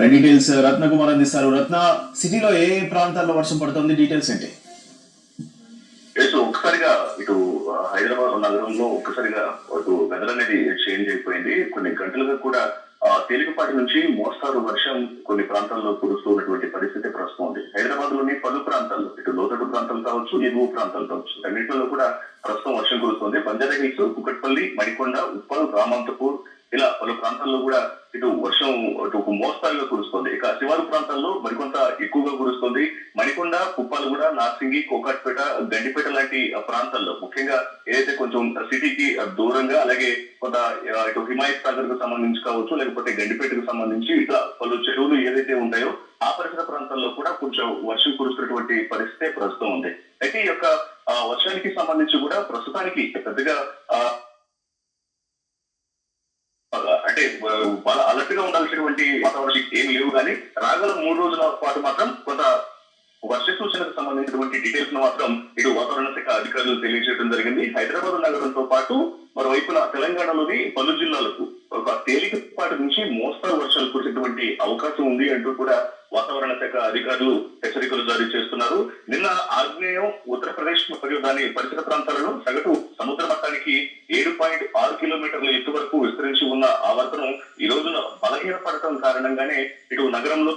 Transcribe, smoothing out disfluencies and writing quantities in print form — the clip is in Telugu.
డీటెయిల్స్ రత్న కుమార్ అందిస్తారు. రత్న, సిటీలో ఏ ప్రాంతాల్లో వర్షం పడుతుంది, డీటెయిల్స్ ఏంటి? ఒక్కసారిగా ఇటు హైదరాబాద్ నగరంలో ఒక్కసారిగా అటు వెదర్ అనేది చేంజ్ అయిపోయింది. కొన్ని గంటలుగా కూడా తేలికపాటి నుంచి మోస్తారు వర్షం కొన్ని ప్రాంతాల్లో కురుస్తూ ఉన్నటువంటి పరిస్థితి ప్రస్తుతం ఉంది. హైదరాబాద్ లోని పలు ప్రాంతాల్లో ఇటు లోతట్టు ప్రాంతాలు కావచ్చు, ఎగువ ప్రాంతాలు కావచ్చు, అన్నింటిలో కూడా ప్రస్తుతం వర్షం కురుస్తుంది. బంజారా హిల్స్, కుకట్పల్లి, మణికొండ, ఉప్పల్, రామంతపూర్ ఇలా పలు ప్రాంతాల్లో కూడా ఇటు వర్షం అటు ఒక మోస్తారుగా కురుస్తుంది. ఇక శివారు ప్రాంతాల్లో మరికొంత ఎక్కువగా కురుస్తుంది. మణికొండ, కుప్పాలగూడ, నార్సింగి, కోకాట్పేట, గండిపేట లాంటి ప్రాంతాల్లో ముఖ్యంగా ఏదైతే కొంచెం సిటీకి దూరంగా, అలాగే కొంత ఇటు హిమాయత్ సాగర్ కు సంబంధించి కావచ్చు, లేకపోతే గండిపేటకు సంబంధించి ఇట్లా పలు చెరువులు ఏదైతే ఉంటాయో ఆ పరిసర ప్రాంతాల్లో కూడా కొంచెం వర్షం కురుస్తున్నటువంటి పరిస్థితి ప్రస్తుతం ఉంది. అయితే ఈ యొక్క వర్షానికి సంబంధించి కూడా ప్రస్తుతానికి పెద్దగా అంటే చాలా అలర్ట్ గా ఉండాల్సినటువంటి వాతావరణం ఏమి లేవు, కానీ రాగల 3 రోజుల పాటు మాత్రం కొంత వర్ష సూచనకు సంబంధించినటువంటి డీటెయిల్స్ ను మాత్రం ఇటు వాతావరణ శాఖ అధికారులు తెలియజేయడం జరిగింది. హైదరాబాద్ నగరంతో పాటు మరోవైపున తెలంగాణలోని పలు జిల్లాలకు ఒక తేలికపాటి నుంచి మోస్తారు వర్షాలు కురిసేటువంటి అవకాశం ఉంది అంటూ కూడా వాతావరణ శాఖ అధికారులు హెచ్చరికలు జారీ చేస్తున్నారు. నిన్న ఆగ్నేయం ఉత్తరప్రదేశ్ మరియు దాని పరిసర ప్రాంతాలను సగటు సముద్ర మట్టానికి 7.6 కిలోమీటర్ల ఎత్తు వరకు విస్తరించి ఉన్న ఆవర్తనం ఈ రోజున బలహీనపడటం కారణంగానే ఇటు నగరంలో